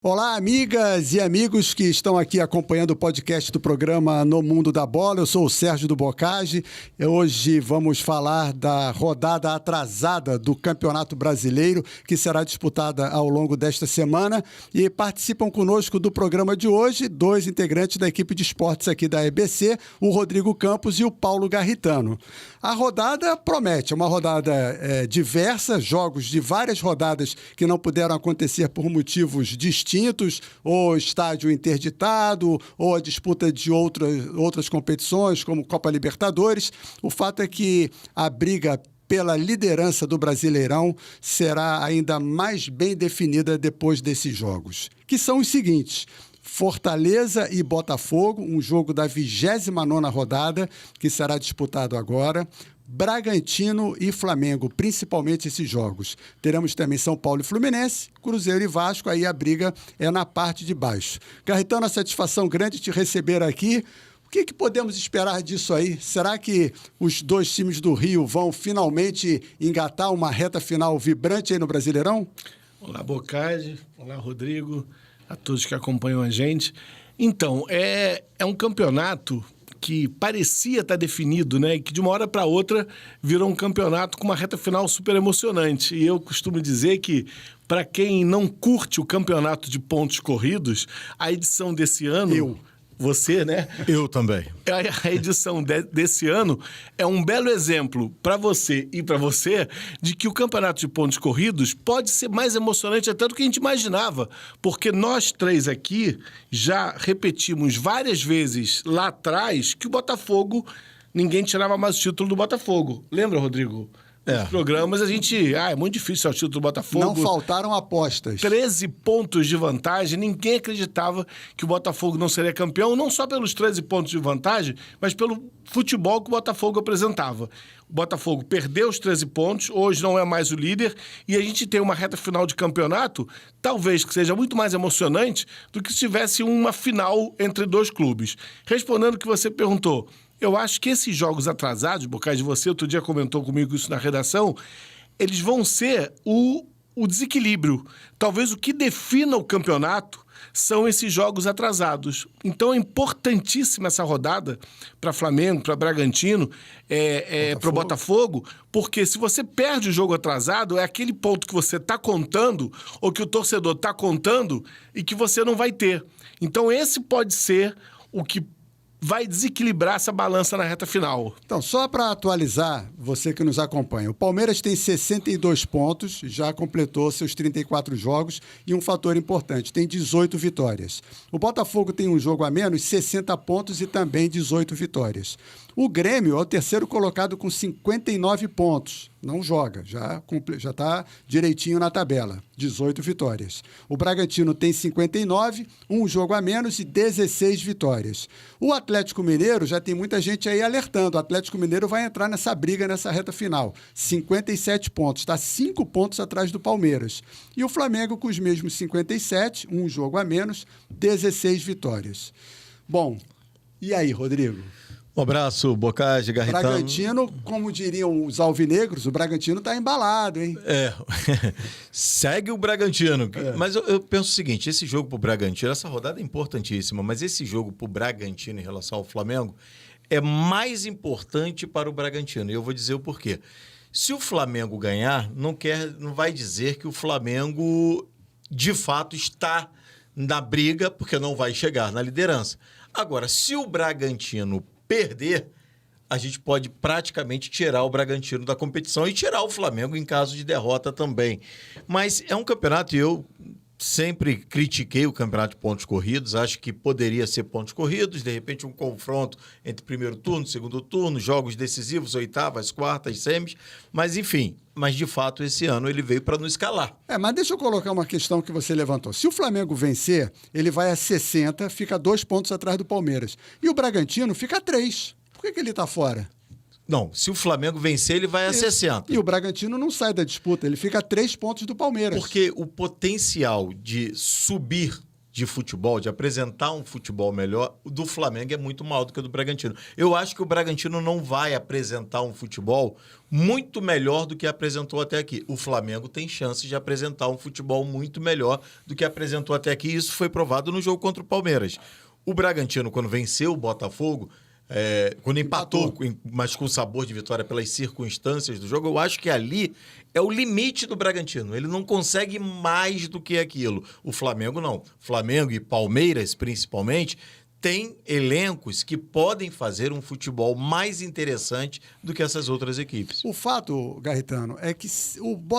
Olá, amigas e amigos que estão aqui acompanhando o podcast do programa No Mundo da Bola. Eu sou o Sérgio do Boccagi. Hoje vamos falar da rodada atrasada do Campeonato Brasileiro, que será disputada ao longo desta semana. E participam conosco do programa de hoje dois integrantes da equipe de esportes aqui da EBC, o Rodrigo Campos e o Paulo Garritano. A rodada promete, é uma rodada diversa, jogos de várias rodadas que não puderam acontecer por motivos distintos, ou estádio interditado, ou a disputa de outras competições, como Copa Libertadores. O fato é que a briga pela liderança do Brasileirão será ainda mais bem definida depois desses jogos, que são os seguintes: Fortaleza e Botafogo, um jogo da 29ª rodada, que será disputado agora. Bragantino e Flamengo, principalmente esses jogos. Teremos também São Paulo e Fluminense, Cruzeiro e Vasco, aí a briga é na parte de baixo. Garritano, a satisfação grande te receber aqui. O que podemos esperar disso aí? Será que os dois times do Rio vão finalmente engatar uma reta final vibrante aí no Brasileirão? Olá, Boccagi. Olá, Rodrigo. A todos que acompanham a gente. Então, é um campeonato que parecia estar definido, né? E que de uma hora para outra virou um campeonato com uma reta final super emocionante. E eu costumo dizer que, para quem não curte o campeonato de pontos corridos, a edição desse ano... Você, né? Eu também. A edição desse ano é um belo exemplo para você e para você de que o campeonato de pontos corridos pode ser mais emocionante até do que a gente imaginava, porque nós três aqui já repetimos várias vezes lá atrás que o Botafogo, ninguém tirava mais o título do Botafogo. Lembra, Rodrigo? Nos programas a gente... é muito difícil o título do Botafogo. Não faltaram apostas. 13 pontos de vantagem. Ninguém acreditava que o Botafogo não seria campeão, não só pelos 13 pontos de vantagem, mas pelo futebol que o Botafogo apresentava. O Botafogo perdeu os 13 pontos, hoje não é mais o líder, e a gente tem uma reta final de campeonato, talvez que seja muito mais emocionante do que se tivesse uma final entre dois clubes. Respondendo o que você perguntou, eu acho que esses jogos atrasados, Boccagi, você outro dia comentou comigo isso na redação, eles vão ser o desequilíbrio. Talvez o que defina o campeonato são esses jogos atrasados. Então é importantíssima essa rodada para Flamengo, para Bragantino, para o Botafogo, porque se você perde o jogo atrasado, é aquele ponto que você está contando, ou que o torcedor está contando, e que você não vai ter. Então esse pode ser o que vai desequilibrar essa balança na reta final. Então, só para atualizar, você que nos acompanha, o Palmeiras tem 62 pontos, já completou seus 34 jogos, e um fator importante, tem 18 vitórias. O Botafogo tem um jogo a menos, 60 pontos e também 18 vitórias. O Grêmio é o terceiro colocado com 59 pontos. Não joga, já está direitinho na tabela. 18 vitórias. O Bragantino tem 59, um jogo a menos e 16 vitórias. O Atlético Mineiro, já tem muita gente aí alertando. O Atlético Mineiro vai entrar nessa briga, nessa reta final. 57 pontos, está 5 pontos atrás do Palmeiras. E o Flamengo com os mesmos 57, um jogo a menos, 16 vitórias. Bom, e aí, Rodrigo? Um abraço, Boccagi, Garritano. Bragantino, como diriam os alvinegros, o Bragantino está embalado, hein? Segue o Bragantino. Mas eu penso o seguinte, esse jogo pro Bragantino, essa rodada é importantíssima, mas esse jogo pro Bragantino em relação ao Flamengo é mais importante para o Bragantino. E eu vou dizer o porquê. Se o Flamengo ganhar, não vai dizer que o Flamengo, de fato, está na briga, porque não vai chegar na liderança. Agora, se o Bragantino perder, a gente pode praticamente tirar o Bragantino da competição e tirar o Flamengo em caso de derrota também. Mas é um campeonato, e eu sempre critiquei o campeonato de pontos corridos, acho que poderia ser pontos corridos, de repente um confronto entre primeiro turno, segundo turno, jogos decisivos, oitavas, quartas, semis, mas enfim, mas de fato esse ano ele veio para nos escalar. Mas deixa eu colocar uma questão que você levantou. Se o Flamengo vencer, ele vai a 60, fica 2 pontos atrás do Palmeiras. E o Bragantino fica a 3. Por que ele está fora? Não, se o Flamengo vencer, ele vai a 60. E o Bragantino não sai da disputa, ele fica a 3 pontos do Palmeiras. Porque o potencial de subir de futebol, de apresentar um futebol melhor, o do Flamengo é muito maior do que o do Bragantino. Eu acho que o Bragantino não vai apresentar um futebol muito melhor do que apresentou até aqui. O Flamengo tem chance de apresentar um futebol muito melhor do que apresentou até aqui, e isso foi provado no jogo contra o Palmeiras. O Bragantino, quando venceu o Botafogo, quando empatou, mas com sabor de vitória pelas circunstâncias do jogo, eu acho que ali é o limite do Bragantino. Ele não consegue mais do que aquilo. O Flamengo não. Flamengo e Palmeiras, principalmente, têm elencos que podem fazer um futebol mais interessante do que essas outras equipes. O fato, Garritano, é que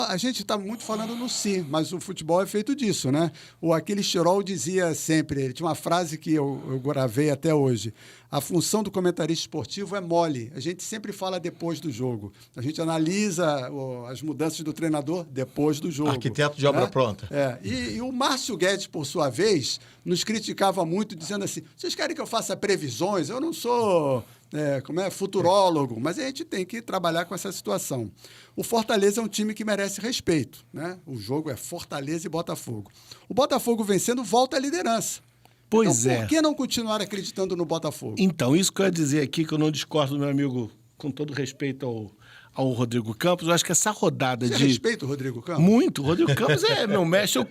a gente está muito falando no si, mas o futebol é feito disso, né? O Aquiles Tirol dizia sempre, ele tinha uma frase que eu gravei até hoje: a função do comentarista esportivo é mole. A gente sempre fala depois do jogo. A gente analisa as mudanças do treinador depois do jogo. Arquiteto de obra pronta. E o Márcio Guedes, por sua vez, nos criticava muito, dizendo assim: vocês querem que eu faça previsões? Eu não sou futurólogo, mas a gente tem que trabalhar com essa situação. O Fortaleza é um time que merece respeito, né? O jogo é Fortaleza e Botafogo. O Botafogo vencendo volta à liderança. Pois então, por que não continuar acreditando no Botafogo? Então, isso que eu ia dizer aqui, que eu não discordo do meu amigo, com todo respeito ao Rodrigo Campos, eu acho que essa rodada Você respeita o Rodrigo Campos? Muito. O Rodrigo Campos é meu mestre. Eu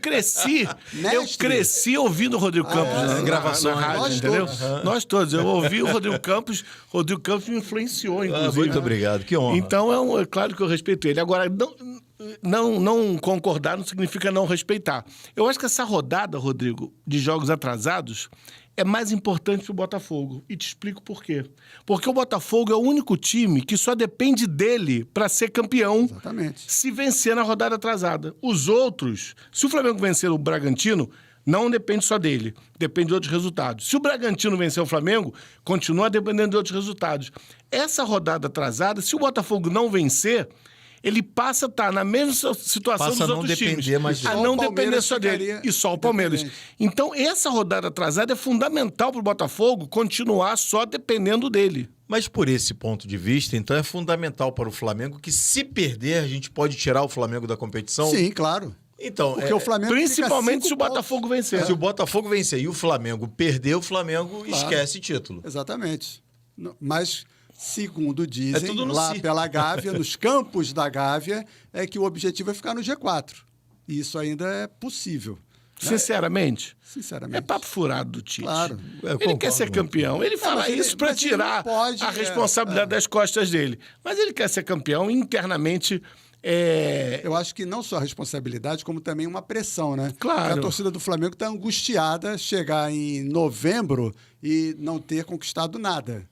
cresci ouvindo o Rodrigo Campos na gravação, na rádio, entendeu? Nós todos. Eu ouvi o Rodrigo Campos me influenciou, inclusive. Muito obrigado, que honra. Então, é claro que eu respeito ele. Agora, não concordar não significa não respeitar. Eu acho que essa rodada, Rodrigo, de jogos atrasados, é mais importante para o Botafogo. E te explico por quê. Porque o Botafogo é o único time que só depende dele para ser campeão. Exatamente. Se vencer na rodada atrasada. Os outros, se o Flamengo vencer o Bragantino, não depende só dele, depende de outros resultados. Se o Bragantino vencer o Flamengo, continua dependendo de outros resultados. Essa rodada atrasada, se o Botafogo não vencer, ele passa a estar na mesma situação dos outros times. A não depender só dele. E só o Palmeiras. Então, essa rodada atrasada é fundamental para o Botafogo continuar só dependendo dele. Mas por esse ponto de vista, então, é fundamental para o Flamengo que, se perder, a gente pode tirar o Flamengo da competição? Sim, claro. Então, porque o Flamengo principalmente se o Botafogo vencer. Se o Botafogo vencer e o Flamengo perder, o Flamengo esquece título. Exatamente. Mas, segundo dizem, lá si. pela Gávea, nos campos da Gávea, é que o objetivo é ficar no G4. E isso ainda é possível. Sinceramente? Sinceramente. É papo furado do Tite. Claro. Ele quer ser campeão. Ele fala isso para tirar a responsabilidade das costas dele. Mas ele quer ser campeão internamente. Eu acho que não só a responsabilidade, como também uma pressão, né? Claro. Porque a torcida do Flamengo está angustiada chegar em novembro e não ter conquistado nada.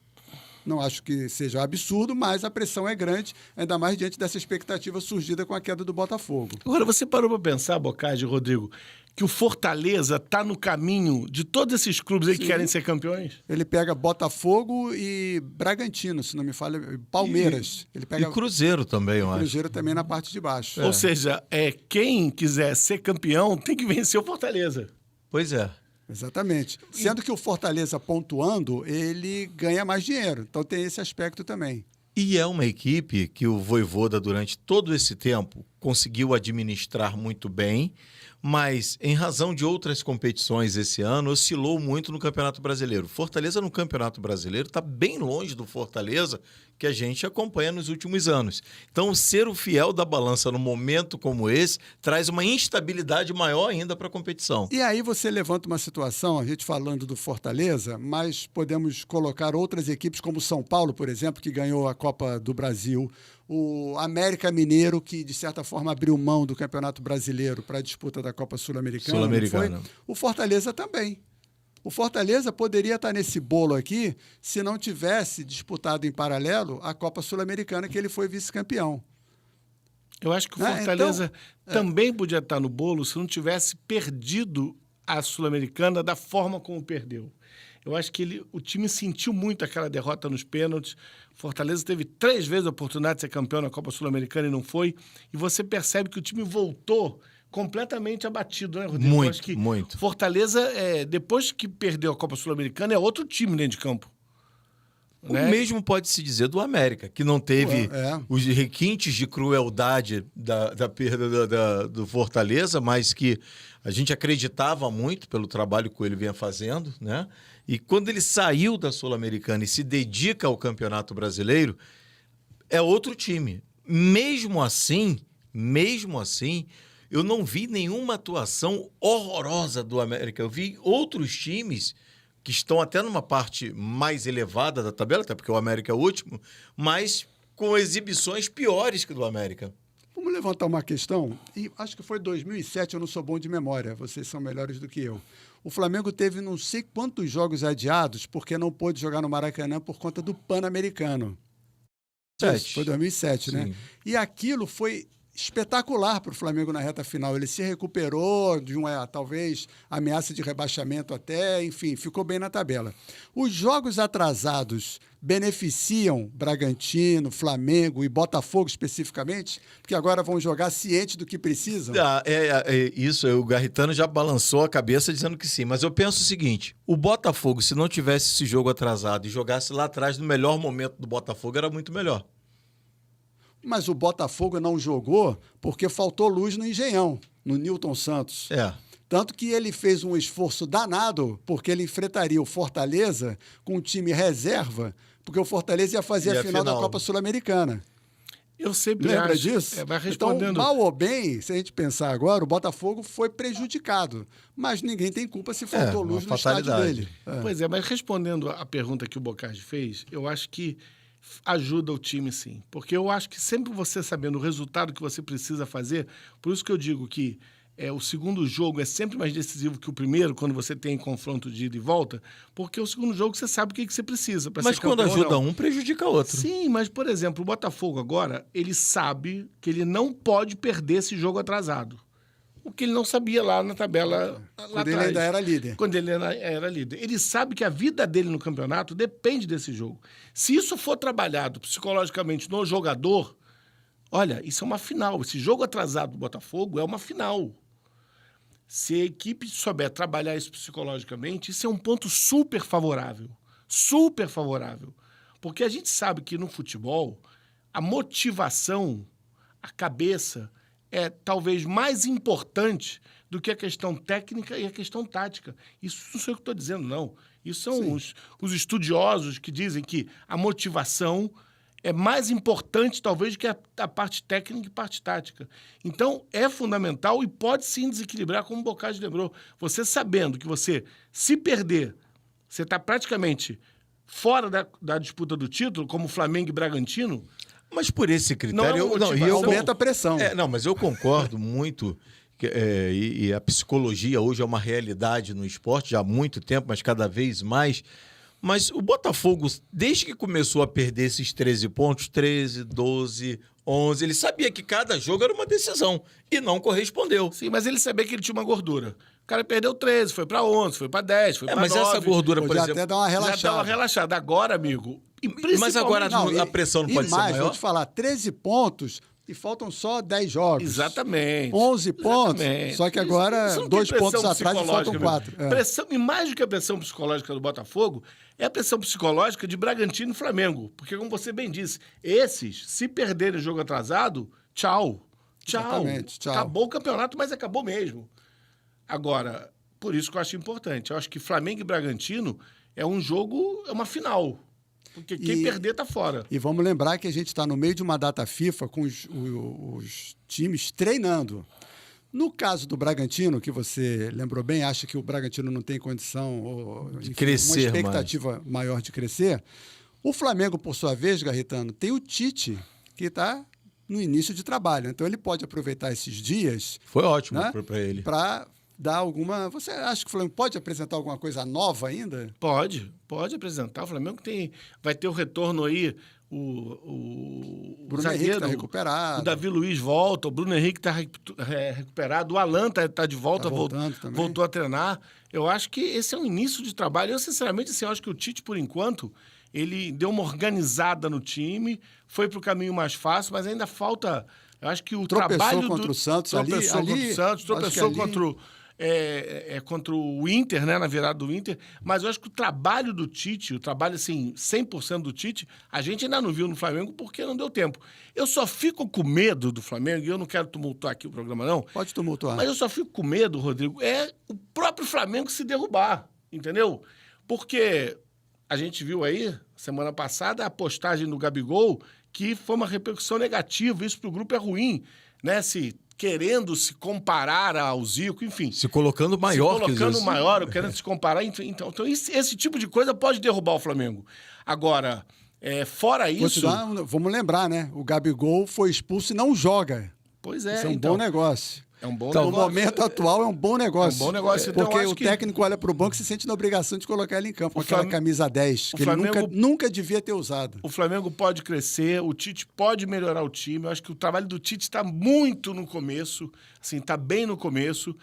Não acho que seja absurdo, mas a pressão é grande, ainda mais diante dessa expectativa surgida com a queda do Botafogo. Agora, você parou para pensar, Boccagi, Rodrigo, que o Fortaleza está no caminho de todos esses clubes aí que querem ser campeões? Ele pega Botafogo e Bragantino, se não me falha, Palmeiras. Ele pega e Cruzeiro também, eu acho. Cruzeiro também na parte de baixo. Ou seja, quem quiser ser campeão tem que vencer o Fortaleza. Pois é. Exatamente. Sendo que o Fortaleza pontuando, ele ganha mais dinheiro. Então tem esse aspecto também. E é uma equipe que o Vojvoda, durante todo esse tempo, conseguiu administrar muito bem, mas, em razão de outras competições esse ano, oscilou muito no Campeonato Brasileiro. Fortaleza no Campeonato Brasileiro está bem longe do Fortaleza que a gente acompanha nos últimos anos. Então, ser o fiel da balança num momento como esse traz uma instabilidade maior ainda para a competição. E aí você levanta uma situação, a gente falando do Fortaleza, mas podemos colocar outras equipes como o São Paulo, por exemplo, que ganhou a Copa do Brasil, o América Mineiro, que de certa forma abriu mão do Campeonato Brasileiro para a disputa da Copa Sul-Americana. O Fortaleza também. O Fortaleza poderia estar nesse bolo aqui se não tivesse disputado em paralelo a Copa Sul-Americana, que ele foi vice-campeão. Eu acho que o Fortaleza também podia estar no bolo se não tivesse perdido a Sul-Americana da forma como perdeu. Eu acho que o time sentiu muito aquela derrota nos pênaltis. Fortaleza teve 3 vezes a oportunidade de ser campeão na Copa Sul-Americana e não foi. E você percebe que o time voltou completamente abatido, né, Rodrigo? Muito, eu acho que muito. Fortaleza, depois que perdeu a Copa Sul-Americana, é outro time dentro de campo. O mesmo pode-se dizer do América, que não teve os requintes de crueldade da perda do Fortaleza, mas que a gente acreditava muito pelo trabalho que ele vinha fazendo, né? E quando ele saiu da Sul-Americana e se dedica ao Campeonato Brasileiro, é outro time. Mesmo assim, eu não vi nenhuma atuação horrorosa do América. Eu vi outros times que estão até numa parte mais elevada da tabela, até porque o América é o último, mas com exibições piores que o do América. Vamos levantar uma questão, e acho que foi 2007, eu não sou bom de memória, vocês são melhores do que eu. O Flamengo teve não sei quantos jogos adiados porque não pôde jogar no Maracanã por conta do Pan-Americano. Foi 2007, né? E aquilo foi espetacular para o Flamengo na reta final. Ele se recuperou de uma, talvez, ameaça de rebaixamento até, enfim, ficou bem na tabela. Os jogos atrasados beneficiam Bragantino, Flamengo e Botafogo especificamente? Porque agora vão jogar ciente do que precisam? Isso, o Garritano já balançou a cabeça dizendo que sim. Mas eu penso o seguinte, o Botafogo, se não tivesse esse jogo atrasado e jogasse lá atrás no melhor momento do Botafogo, era muito melhor. Mas o Botafogo não jogou porque faltou luz no Engenhão, no Newton Santos. Tanto que ele fez um esforço danado porque ele enfrentaria o Fortaleza com um time reserva, porque o Fortaleza ia fazer a final da Copa Sul-Americana. Eu sempre Lembra disso? Vai respondendo. Então, mal ou bem, se a gente pensar agora, o Botafogo foi prejudicado. Mas ninguém tem culpa se faltou luz no estádio dele. Pois é, mas respondendo a pergunta que o Bocardi fez, eu acho que ajuda o time, sim. Porque eu acho que sempre você sabendo o resultado que você precisa fazer, por isso que eu digo que o segundo jogo é sempre mais decisivo que o primeiro, quando você tem confronto de ida e volta, porque o segundo jogo você sabe o que você precisa para ser campeão. Mas quando ajuda um, prejudica o outro. Sim, mas, por exemplo, o Botafogo agora, ele sabe que ele não pode perder esse jogo atrasado. O que ele não sabia lá na tabela lá quando ele ainda era líder. Quando ele era líder. Ele sabe que a vida dele no campeonato depende desse jogo. Se isso for trabalhado psicologicamente no jogador, olha, isso é uma final. Esse jogo atrasado do Botafogo é uma final. Se a equipe souber trabalhar isso psicologicamente, isso é um ponto super favorável. Super favorável. Porque a gente sabe que no futebol, a motivação, a cabeça, é talvez mais importante do que a questão técnica e a questão tática. Isso não sou eu que estou dizendo, não. Isso são os estudiosos que dizem que a motivação é mais importante, talvez, do que a parte técnica e parte tática. Então, é fundamental e pode sim desequilibrar, como o Bocardi lembrou. Você sabendo que você, se perder, você está praticamente fora da disputa do título, como Flamengo e Bragantino. Mas por esse critério... E aumenta a pressão. Mas eu concordo muito, e a psicologia hoje é uma realidade no esporte, já há muito tempo, mas cada vez mais. Mas o Botafogo, desde que começou a perder esses 13 pontos, 13, 12, 11, ele sabia que cada jogo era uma decisão e não correspondeu. Sim, mas ele sabia que ele tinha uma gordura. O cara perdeu 13, foi para 11, foi para 10, foi para 9. Mas essa gordura, por exemplo... até dá uma relaxada. Já dá uma relaxada. Agora, amigo... Mas agora a pressão não pode ser maior? Vou te falar, 13 pontos e faltam só 10 jogos. Exatamente. 11 pontos, só que agora 2 pontos atrás e faltam 4. Pressão, e mais do que a pressão psicológica do Botafogo, é a pressão psicológica de Bragantino e Flamengo. Porque, como você bem disse, esses, se perderem o jogo atrasado, tchau. Exatamente, tchau. Acabou o campeonato, mas acabou mesmo. Agora, por isso que eu acho importante. Eu acho que Flamengo e Bragantino é um jogo, é uma final. Porque quem perder tá fora. E vamos lembrar que a gente está no meio de uma data FIFA com os times treinando. No caso do Bragantino, que você lembrou bem, acha que o Bragantino não tem condição de crescer, uma expectativa maior de crescer. O Flamengo, por sua vez, Garritano, tem o Tite, que está no início de trabalho. Então ele pode aproveitar esses dias. Foi ótimo, né, para ele. Para dar alguma... Você acha que o Flamengo pode apresentar alguma coisa nova ainda? Pode apresentar. O Flamengo vai ter o retorno aí, o Bruno Henrique está recuperado. O Davi Luiz volta, o Bruno Henrique está recuperado, o Alan está de volta, voltou a treinar. Eu acho que esse é um início de trabalho. Eu, sinceramente, assim, eu acho que o Tite, por enquanto, ele deu uma organizada no time, foi para o caminho mais fácil, mas ainda falta... Eu acho que o trabalho contra o Santos ali... Tropeçou contra o Santos, tropeçou contra contra o Inter, né, na virada do Inter, mas eu acho que o trabalho do Tite, o trabalho, assim, 100% do Tite, a gente ainda não viu no Flamengo porque não deu tempo. Eu só fico com medo do Flamengo, e eu não quero tumultuar aqui o programa, não. Pode tumultuar. Mas eu só fico com medo, Rodrigo, o próprio Flamengo se derrubar, entendeu? Porque a gente viu aí, semana passada, a postagem do Gabigol, que foi uma repercussão negativa, isso para o grupo é ruim, né, querendo se comparar ao Zico, enfim. Se colocando maior. Se colocando maior, querendo se comparar. Então esse tipo de coisa pode derrubar o Flamengo. Agora, fora isso... Vamos lembrar, né? O Gabigol foi expulso e não joga. Pois é. Isso é um bom negócio. É um bom negócio. No momento atual é um bom negócio. É um bom negócio. Porque o técnico olha para o banco e se sente na obrigação de colocar ele em campo com aquela camisa 10, que ele nunca devia ter usado. O Flamengo pode crescer, o Tite pode melhorar o time. Eu acho que o trabalho do Tite está muito no começo, assim, está bem no começo.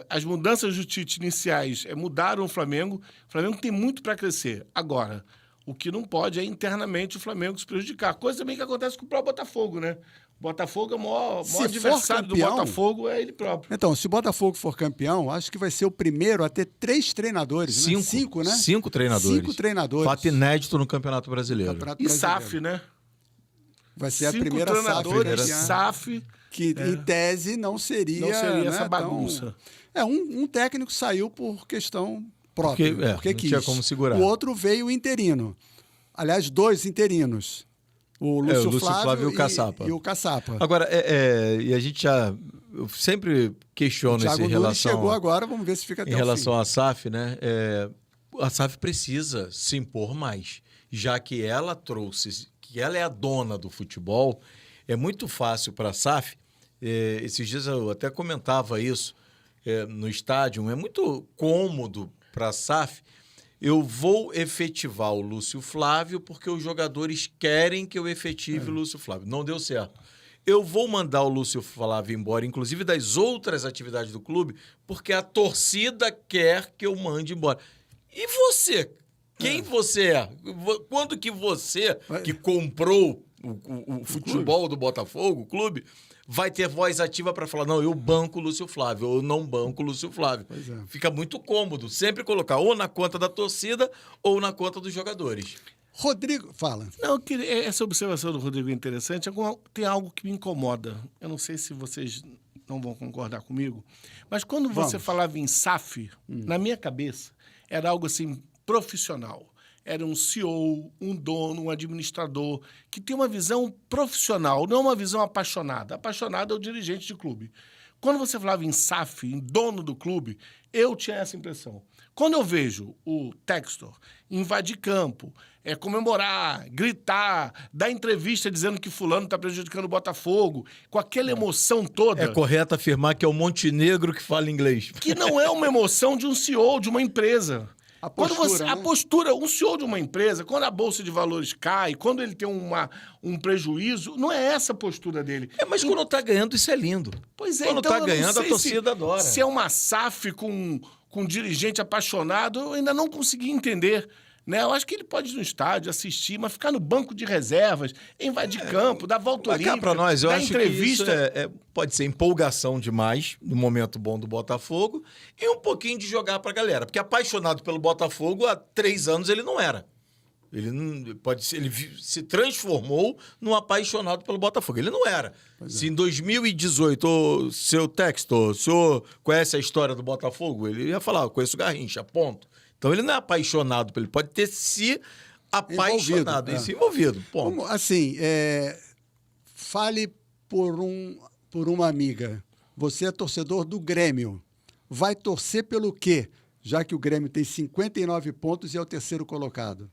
As mudanças do Tite iniciais mudaram o Flamengo. O Flamengo tem muito para crescer. Agora, o que não pode é internamente o Flamengo se prejudicar. Coisa também que acontece com o próprio Botafogo, né? O Botafogo é o maior adversário do Botafogo, é ele próprio. Então, se o Botafogo for campeão, acho que vai ser o primeiro a ter 3 treinadores. 5, né? 5 treinadores. 5 treinadores. Fato inédito no Campeonato Brasileiro. E SAF, né? Vai ser 5 a primeira treinadores, SAF. Que, em tese, não seria essa bagunça. Um técnico saiu por questão própria. Porque não quis. Tinha como segurar. O outro veio interino. Aliás, 2 interinos. O Lúcio Flávio e o Caçapa. Agora, e a gente eu sempre questiono isso em relação... chegou agora, vamos ver se fica até em relação à SAF, né? A SAF precisa se impor mais, já que ela trouxe, que ela é a dona do futebol, é muito fácil para a SAF. Esses dias eu até comentava isso no estádio, é muito cômodo para a SAF. Eu vou efetivar o Lúcio Flávio porque os jogadores querem que eu efetive o Lúcio Flávio. Não deu certo. Eu vou mandar o Lúcio Flávio embora, inclusive das outras atividades do clube, porque a torcida quer que eu mande embora. E você? Quem você é? Quando que você, que comprou o futebol do Botafogo, o clube, vai ter voz ativa para falar, não, eu banco o Lúcio Flávio, ou não banco o Lúcio Flávio. Fica muito cômodo sempre colocar ou na conta da torcida ou na conta dos jogadores. Rodrigo, fala. Não, essa observação do Rodrigo é interessante. Tem algo que me incomoda. Eu não sei se vocês não vão concordar comigo, mas quando você falava em SAF, na minha cabeça, era algo assim profissional. Era um CEO, um dono, um administrador, que tem uma visão profissional, não uma visão apaixonada. Apaixonada é o dirigente de clube. Quando você falava em SAF, em dono do clube, eu tinha essa impressão. Quando eu vejo o Textor invadir campo, comemorar, gritar, dar entrevista dizendo que fulano está prejudicando o Botafogo, com aquela emoção toda... É correto afirmar que é o Montenegro que fala inglês. Que não é uma emoção de um CEO, de uma empresa. A postura, um CEO de uma empresa, quando a Bolsa de Valores cai, quando ele tem um prejuízo, não é essa a postura dele. Mas quando está ganhando, isso é lindo. Pois é, quando então está ganhando, a torcida adora. Se é uma SAF com um dirigente apaixonado, eu ainda não consegui entender. Né? Eu acho que ele pode ir no estádio, assistir, mas ficar no banco de reservas, invadir campo, dar volta olímpica, para nós, eu dar acho entrevista. Que isso pode ser empolgação demais, no momento bom do Botafogo, e um pouquinho de jogar para a galera. Porque apaixonado pelo Botafogo, há 3 anos ele não era. Ele se transformou num apaixonado pelo Botafogo. Ele não era. Se em 2018, seu Textor, o senhor conhece a história do Botafogo? Ele ia falar, eu conheço o Garrincha, ponto. Então, ele não é apaixonado por ele. Pode ter se apaixonado, se envolvido. Ponto. Assim, fale por uma amiga. Você é torcedor do Grêmio. Vai torcer pelo quê? Já que o Grêmio tem 59 pontos e é o 3º colocado.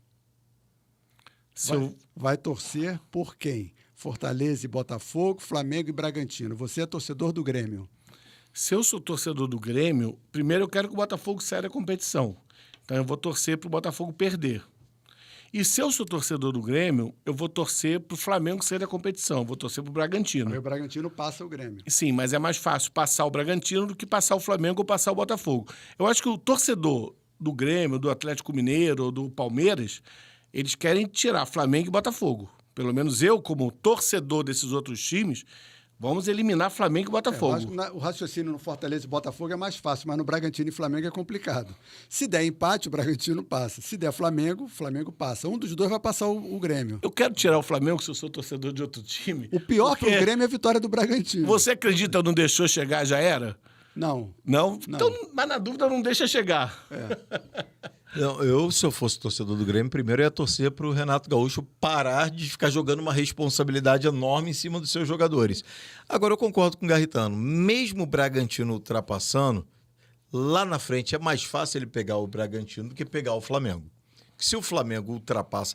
Vai torcer por quem? Fortaleza e Botafogo, Flamengo e Bragantino. Você é torcedor do Grêmio. Se eu sou torcedor do Grêmio, primeiro eu quero que o Botafogo saia da competição. Então, eu vou torcer para o Botafogo perder. E se eu sou torcedor do Grêmio, eu vou torcer para o Flamengo sair da competição. Eu vou torcer para o Bragantino. Aí o Bragantino passa o Grêmio. Sim, mas é mais fácil passar o Bragantino do que passar o Flamengo ou passar o Botafogo. Eu acho que o torcedor do Grêmio, do Atlético Mineiro ou do Palmeiras, eles querem tirar Flamengo e Botafogo. Pelo menos eu, como torcedor desses outros times, Vamos eliminar Flamengo e Botafogo. O raciocínio no Fortaleza e Botafogo é mais fácil, mas no Bragantino e Flamengo é complicado. Se der empate, o Bragantino passa. Se der Flamengo, o Flamengo passa. Um dos dois vai passar o Grêmio. Eu quero tirar o Flamengo se eu sou torcedor de outro time. O pior para o Grêmio é a vitória do Bragantino. Você acredita não deixou chegar, já era? Não. Não? Não. Então, mas na dúvida não deixa chegar. Não, se eu fosse torcedor do Grêmio, primeiro eu ia torcer para o Renato Gaúcho parar de ficar jogando uma responsabilidade enorme em cima dos seus jogadores. Agora, eu concordo com o Garritano. Mesmo o Bragantino ultrapassando, lá na frente é mais fácil ele pegar o Bragantino do que pegar o Flamengo. Se o Flamengo ultrapassa...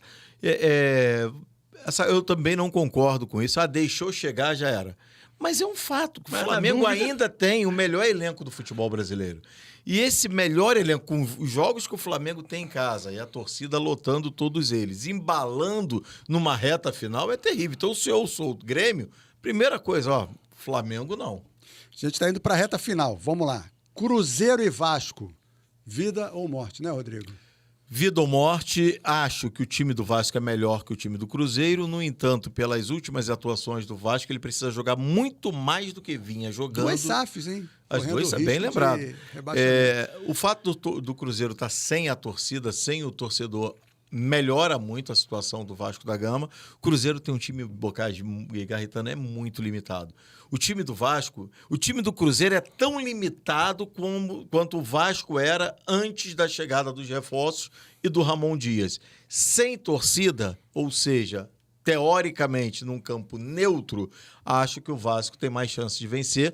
eu também não concordo com isso. Deixou chegar, já era. Mas é um fato que o Flamengo ainda tem o melhor elenco do futebol brasileiro. E esse melhor elenco, com os jogos que o Flamengo tem em casa e a torcida lotando todos eles, embalando numa reta final, é terrível. Então, se eu sou o Grêmio, primeira coisa, Flamengo não. A gente está indo para a reta final. Vamos lá. Cruzeiro e Vasco. Vida ou morte, né, Rodrigo? Vida ou morte, acho que o time do Vasco é melhor que o time do Cruzeiro. No entanto, pelas últimas atuações do Vasco, ele precisa jogar muito mais do que vinha jogando. 2 SAFs, hein? As duas, bem lembrado. O fato do Cruzeiro estar sem a torcida, sem o torcedor, melhora muito a situação do Vasco da Gama. O Cruzeiro tem um time, Boccagi e Garritano, é muito limitado. O time do Vasco, o time do Cruzeiro é tão limitado quanto o Vasco era antes da chegada dos reforços e do Ramon Dias. Sem torcida, ou seja, teoricamente num campo neutro, acho que o Vasco tem mais chance de vencer,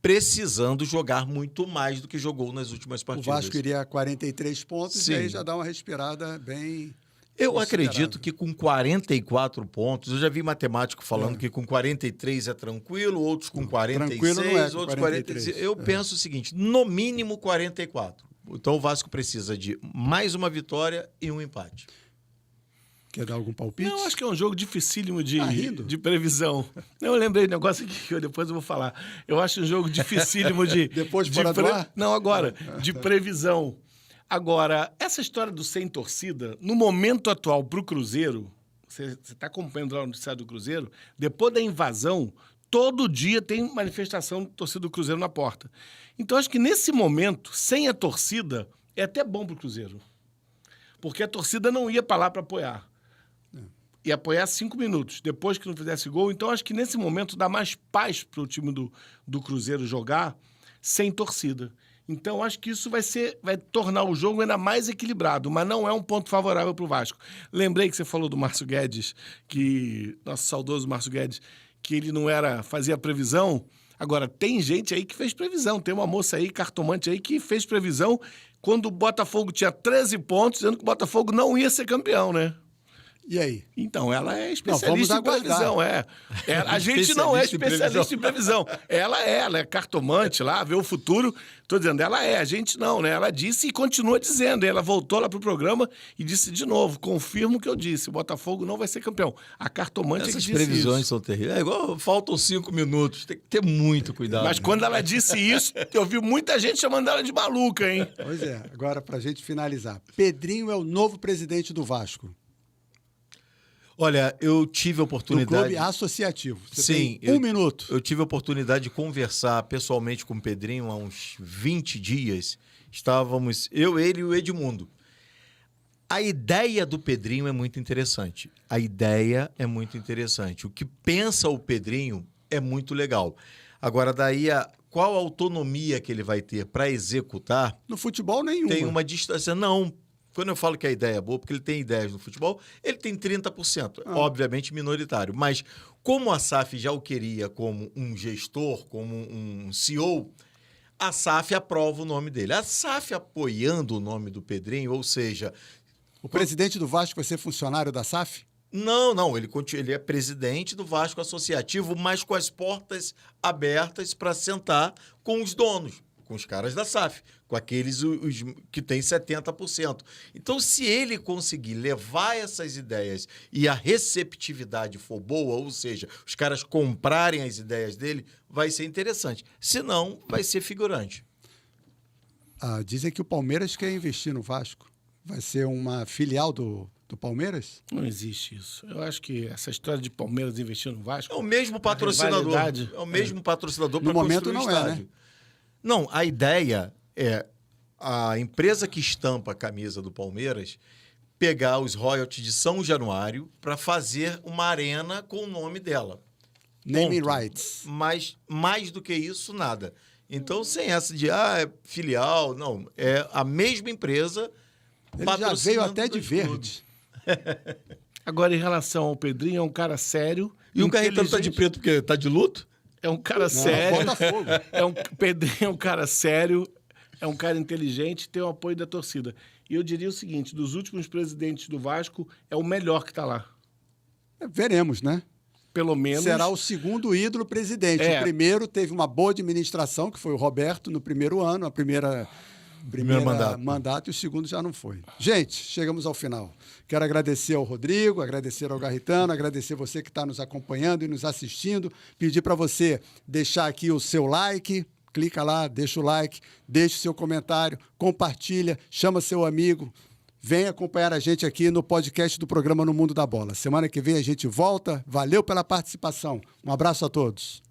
precisando jogar muito mais do que jogou nas últimas partidas. O Vasco iria a 43 pontos. Sim. E aí já dá uma respirada bem... Eu acredito que com 44 pontos, eu já vi matemático falando que com 43 é tranquilo, outros com 46, tranquilo não é, com outros 43. 46. Eu penso o seguinte, no mínimo 44. Então o Vasco precisa de mais uma vitória e um empate. Quer dar algum palpite? Não, acho que é um jogo dificílimo de previsão. Eu lembrei de um negócio aqui que depois eu vou falar. Eu acho um jogo dificílimo de... Depois de fora do ar? Não, agora. De previsão. Agora, essa história do sem torcida, no momento atual para o Cruzeiro, você está acompanhando lá no noticiário do Cruzeiro, depois da invasão, todo dia tem manifestação de torcida do Cruzeiro na porta. Então, acho que nesse momento, sem a torcida, é até bom para o Cruzeiro. Porque a torcida não ia para lá para apoiar. E apoiar 5 minutos, depois que não fizesse gol. Então, acho que nesse momento dá mais paz para o time do Cruzeiro jogar sem torcida. Então, acho que isso vai tornar o jogo ainda mais equilibrado, mas não é um ponto favorável para o Vasco. Lembrei que você falou do Márcio Guedes, nosso saudoso Márcio Guedes, que ele não fazia previsão. Agora, tem gente aí que fez previsão. Tem uma moça aí, cartomante aí, que fez previsão quando o Botafogo tinha 13 pontos, dizendo que o Botafogo não ia ser campeão, né? E aí? Então, ela é especialista em previsão, A gente não é especialista em previsão. Ela é cartomante lá, vê o futuro. Estou dizendo, a gente não, né? Ela disse e continua dizendo. Ela voltou lá pro programa e disse de novo, confirmo o que eu disse, o Botafogo não vai ser campeão. A cartomante Essas é que disse previsões isso. são terríveis. É igual, faltam 5 minutos, tem que ter muito cuidado. Mas quando ela disse isso, eu vi muita gente chamando ela de maluca, hein? Pois é, agora pra gente finalizar. Pedrinho é o novo presidente do Vasco. Olha, eu tive a oportunidade... Do clube associativo. Você Sim. tem 1 minuto. Eu tive a oportunidade de conversar pessoalmente com o Pedrinho há uns 20 dias. Estávamos eu, ele e o Edmundo. A ideia do Pedrinho é muito interessante. O que pensa o Pedrinho é muito legal. Agora, daí, qual a autonomia que ele vai ter para executar? No futebol, nenhuma. Tem uma distância. Não. Quando eu falo que a ideia é boa, porque ele tem ideias no futebol, ele tem 30%, obviamente minoritário. Mas como a SAF já o queria como um gestor, como um CEO, a SAF aprova o nome dele. A SAF apoiando o nome do Pedrinho, ou seja... O presidente do Vasco vai ser funcionário da SAF? Não, ele é presidente do Vasco Associativo, mas com as portas abertas para sentar com os donos, com os caras da SAF, com aqueles os que têm 70%. Então, se ele conseguir levar essas ideias e a receptividade for boa, ou seja, os caras comprarem as ideias dele, vai ser interessante. Se não, vai ser figurante. Dizem que o Palmeiras quer investir no Vasco. Vai ser uma filial do Palmeiras? Não existe isso. Eu acho que essa história de Palmeiras investir no Vasco... É o mesmo patrocinador. É o mesmo patrocinador para construir momento não o estádio. é, né? Não, a ideia é a empresa que estampa a camisa do Palmeiras pegar os royalties de São Januário para fazer uma arena com o nome dela. Naming Ponto. rights. Mas mais do que isso, nada. Então, sem essa de, é filial, não. É a mesma empresa Ele já veio patrocinando até de dois verde. clubes. Agora, em relação ao Pedrinho, é um cara sério. E o Carretano tá de inteligente. preto porque tá de luto? É um cara Não, sério. Botafogo. Pedrinho é um cara sério, é um cara inteligente, tem o apoio da torcida. E eu diria o seguinte, dos últimos presidentes do Vasco, é o melhor que está lá. Veremos, né? Pelo menos... Será o segundo ídolo presidente. É. O primeiro teve uma boa administração, que foi o Roberto, no primeiro ano, a primeira mandato, e o segundo já não foi. Gente, chegamos ao final. Quero agradecer ao Rodrigo, agradecer ao Garritano, agradecer você que está nos acompanhando e nos assistindo, pedir para você deixar aqui o seu like, clica lá, deixa o like, deixa o seu comentário, compartilha, chama seu amigo, vem acompanhar a gente aqui no podcast do programa No Mundo da Bola. Semana que vem a gente volta. Valeu pela participação. Um abraço a todos.